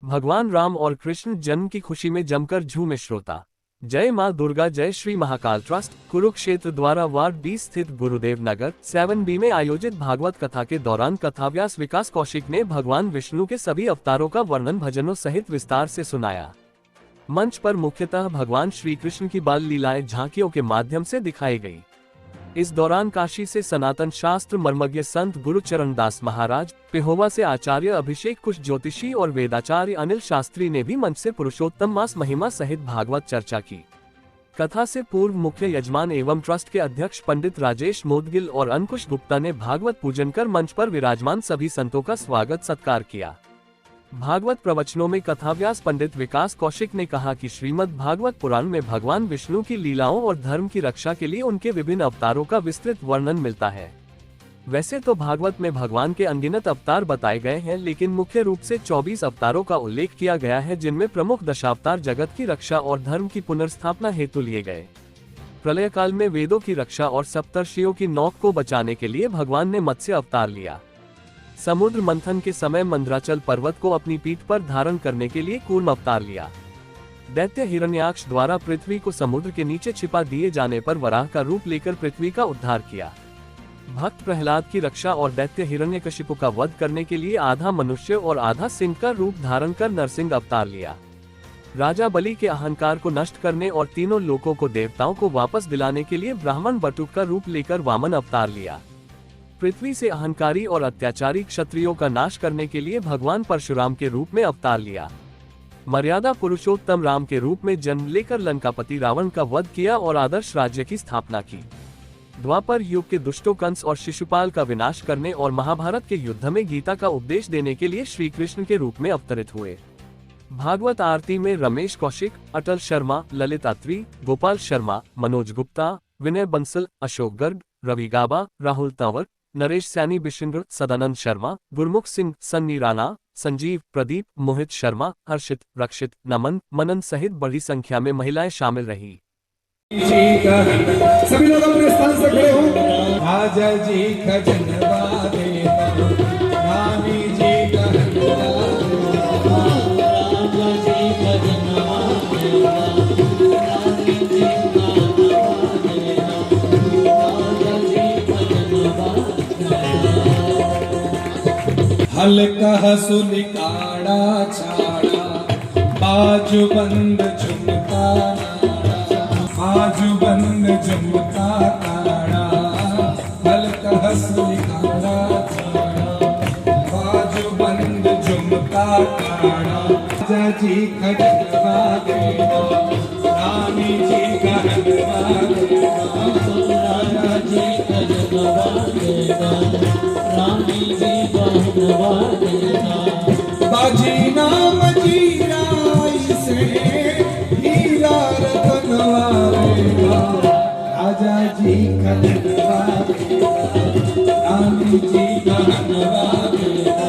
भगवान राम और कृष्ण जन्म की खुशी में जमकर झूमे श्रोता। जय मां दुर्गा। जय श्री महाकाल ट्रस्ट कुरुक्षेत्र द्वारा वार्ड 20 स्थित गुरुदेव नगर 7B में आयोजित भागवत कथा के दौरान कथाव्यास विकास कौशिक ने भगवान विष्णु के सभी अवतारों का वर्णन भजनों सहित विस्तार से सुनाया। मंच पर मुख्यतः भगवान श्री कृष्ण की बाल लीलाएं झांकियों के माध्यम से दिखाई गई। इस दौरान काशी से सनातन शास्त्र मर्मज्ञ संत गुरुचरण दास महाराज, पेहोवा से आचार्य अभिषेक कुश ज्योतिषी और वेदाचार्य अनिल शास्त्री ने भी मंच से पुरुषोत्तम मास महिमा सहित भागवत चर्चा की। कथा से पूर्व मुख्य यजमान एवं ट्रस्ट के अध्यक्ष पंडित राजेश मोदगिल और अंकुश गुप्ता ने भागवत पूजन कर मंच पर विराजमान सभी संतों का स्वागत सत्कार किया। भागवत प्रवचनों में कथाव्यास पंडित विकास कौशिक ने कहा कि श्रीमद् भागवत पुराण में भगवान विष्णु की लीलाओं और धर्म की रक्षा के लिए उनके विभिन्न अवतारों का विस्तृत वर्णन मिलता है। वैसे तो भागवत में भगवान के अनगिनत अवतार बताए गए हैं, लेकिन मुख्य रूप से 24 अवतारों का उल्लेख किया गया है, जिनमें प्रमुख दशावतार जगत की रक्षा और धर्म की पुनर्स्थापना हेतु लिए गए। प्रलय काल में वेदों की रक्षा और सप्तर्षियों की नौक को बचाने के लिए भगवान ने मत्स्य अवतार लिया। समुद्र मंथन के समय मंदराचल पर्वत को अपनी पीठ पर धारण करने के लिए कूर्म अवतार लिया। दैत्य हिरण्याक्ष द्वारा पृथ्वी को समुद्र के नीचे छिपा दिए जाने पर वराह का रूप लेकर पृथ्वी का उद्धार किया। भक्त प्रहलाद की रक्षा और दैत्य हिरण्यकशिपु का वध करने के लिए आधा मनुष्य और आधा सिंह का रूप धारण कर नरसिंह अवतार लिया। राजा बलि के अहंकार को नष्ट करने और तीनों लोकों को देवताओं को वापस दिलाने के लिए ब्राह्मण बटुक का रूप लेकर वामन अवतार लिया। पृथ्वी से अहंकारी और अत्याचारी क्षत्रियों का नाश करने के लिए भगवान परशुराम के रूप में अवतार लिया। मर्यादा पुरुषोत्तम राम के रूप में जन्म लेकर लंकापति रावण का वध किया और आदर्श राज्य की स्थापना की। द्वापर युग के दुष्टों कंस और शिशुपाल का विनाश करने और महाभारत के युद्ध में गीता का उपदेश देने के लिए श्री कृष्ण के रूप में अवतरित हुए। भागवत आरती में रमेश कौशिक, अटल शर्मा, ललित अत्री, गोपाल शर्मा, मनोज गुप्ता, विनय बंसल, अशोक गर्ग, रवि गाबा, राहुल तंवर, नरेश सैनी, बिशिंद्र, सदानंद शर्मा, गुरमुख सिंह, सन्नी राणा, संजीव, प्रदीप, मोहित शर्मा, हर्षित, रक्षित, नमन, मनन सहित बड़ी संख्या में महिलाएं शामिल रही। सभी लोग अपने स्थान से खड़े हो। राजा जी खजनवा देता, रानी जी का राजा जी खजनवा हल्का हसुलिकाड़ा छाड़ा, बाजू बंद झुमका बाजू बंद झुमका काड़ा, हल्का हसुलिकाड़ा छाड़ा, बाजू बंद झुमका काड़ा। राजा जी खजनवा देना, रानी जी का हलवा देना, राजा जी खजनवा देना, रानी जी का हलवा देना। बाजी नाम जीरा से हीरा रतनवा देगा, राजा जी का हलवा देगा, रानी जी का हलवा देगा।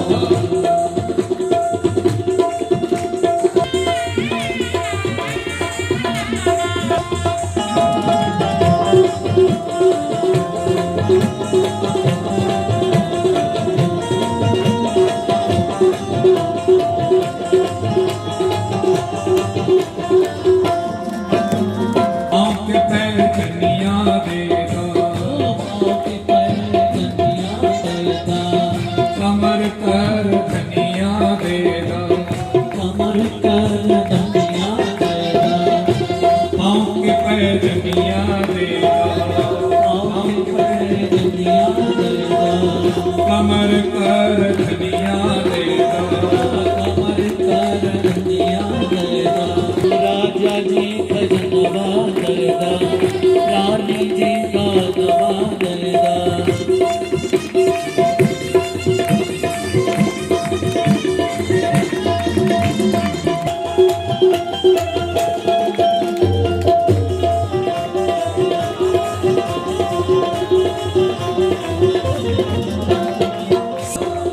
कमर कर धनिया देगा, कमर कर धनिया देगा, पाँव के पैर धनिया देगा, पाँव के पैर धनिया देगा, कमर कर धनिया देगा, कमर कर धनिया देगा। राजा जी खजनवा देगा, रानी जी का दवा देगा।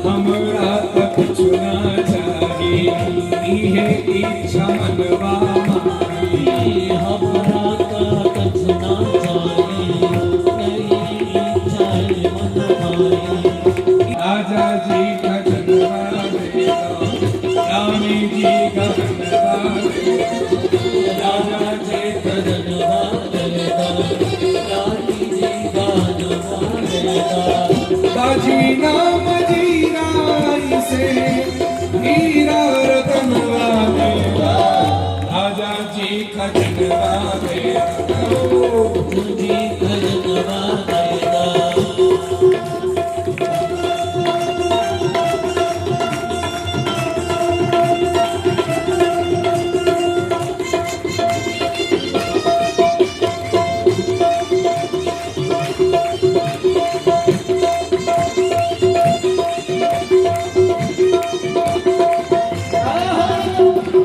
हमरा तक चुना चाहिए, है इच्छा मनवा मारी। हमरा तक चुना चाहिए, इच्छा मनवाई। राजा जी का जनवा देगा, रानी जी जी का धन्यवाद राजा जी का धन्यवाद बाजी नाम जीराई से हीरा रतन वालेगा राजा जी का धन्यवाद जी का धन्यवाद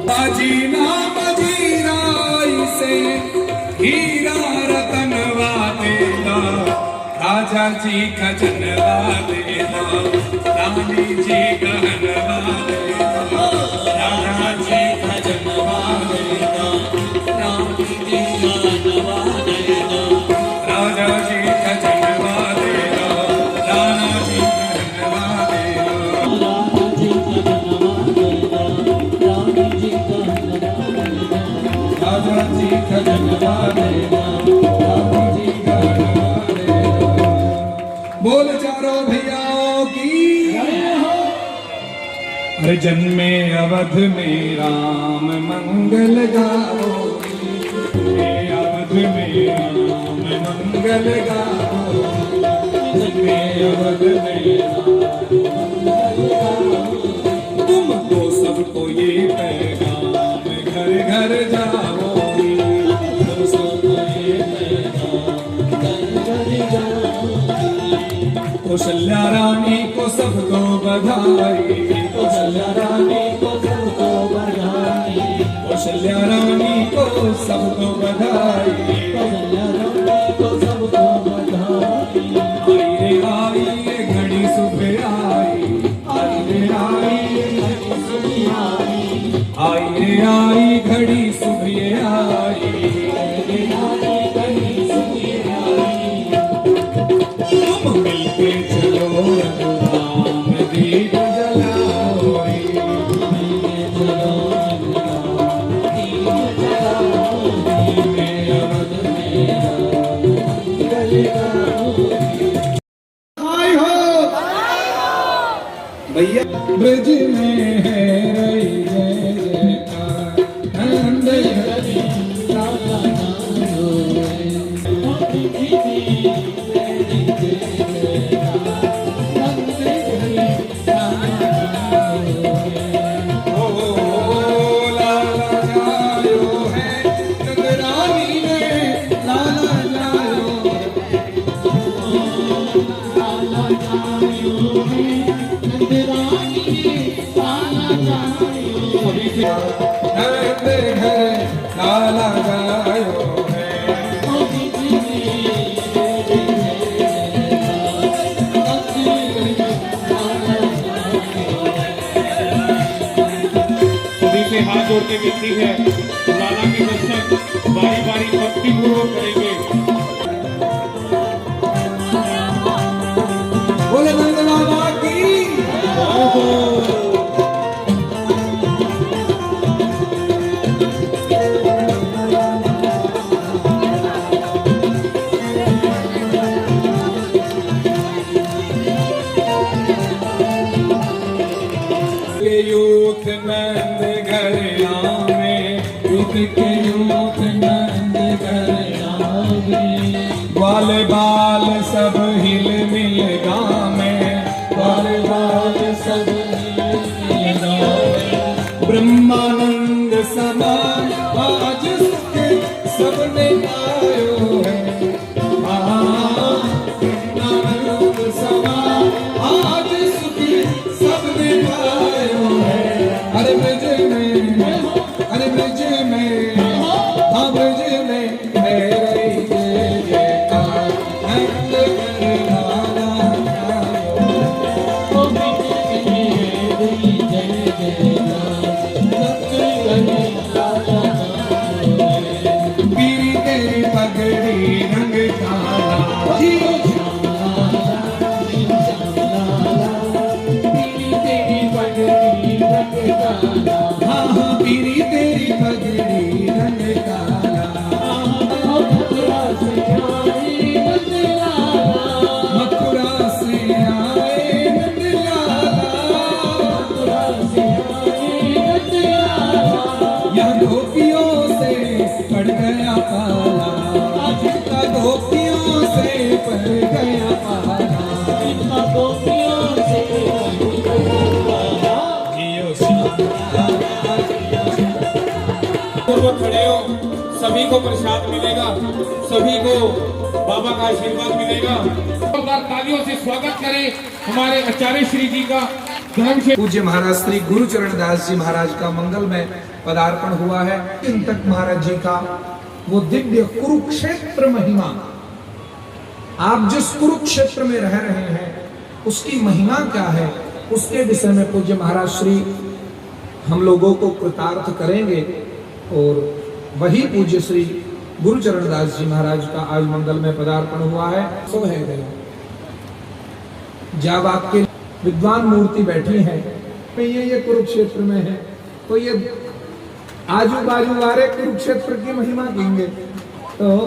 बाजी नाम जीराई से हीरा रतन वालेगा राजा जी का जनवा देना रानी जी का हनवा देना राजा जी का जनवा देना रानी जी का हनवा देना राजा जी का जनवा देना राणा जी का हनवा देना राजा जी का जनवा देना रानी जी का हनवा देना बोल चारों भैयाओं की अरे जन्मे अवध में राम मंगल गाओ अवध में राम मंगल गाओ जन्मे अवध में राम तुमको सबको ये पैगाम घर घर जाओ तुम सबको ये पैगाम घर घर जाओ कौशल्या रानी को सबको बधाई कौशल्या रानी को सबको बधाई कौशल्या रानी को सबको बधाई कौशल्या रानी को सबको बधाई आई रे घड़ी सुबह आई घड़ी सुबह आई घड़ी सुबह आई तुम मिलके चलो राम दीप जलाओ मिलके चलो दीप जलाओ अवध में हाय हो भैया ब्रज में है रही जय जयकार नंद हरि राधा लाला गायो सभी से हाथ जोड़ के विनती है लाला के दर्शन बारी बारी भक्ति पूर्वक करेंगे बोले नंद बाबा की यूथ नंद घर आवे यूथ के यूथ नंद घर आवे ग्वाल बाल सब हिल मिल गावे ग्वाल बाल सब हिल मिल गावे ब्रह्मानंद समान आज सुख सबने पायो है ब्रह्मानंद समान आज सुख सबने पायो है अरे ब्रज में हाँ ब्रज में मेरे जय जयकार नंद कर लाला ओ ब्रज में जय जयकार नंद कर लाला पीरी तेरी पगड़ी रंग काला जी पीरी तेरी पगड़ी रंग काला पूर्वक खड़े हो, सभी को प्रसाद मिलेगा, सभी को बाबा का आशीर्वाद मिलेगा। जोरदार तालियों से स्वागत करें हमारे आचार्य श्री जी का। धर्म से पूज्य महाराज श्री गुरुचरण दास जी महाराज का मंगलमय पदार्पण हुआ है। चिंतक महाराज जी का वो दिव्य कुरुक्षेत्र महिमा, आप जिस कुरुक्षेत्र में रह रहे हैं उसकी महिमा क्या है, उसके विषय में पूज्य महाराज श्री हम लोगों को कृतार्थ करेंगे। और वही पूज्य श्री गुरुचरण दास जी महाराज का आज मंगल में पदार्पण हुआ है। सो है गए जब आपके विद्वान मूर्ति बैठी है, तो ये कुरुक्षेत्र में है, तो ये आजू बाजू वाले कुरुक्षेत्र की महिमा कहेंगे। तो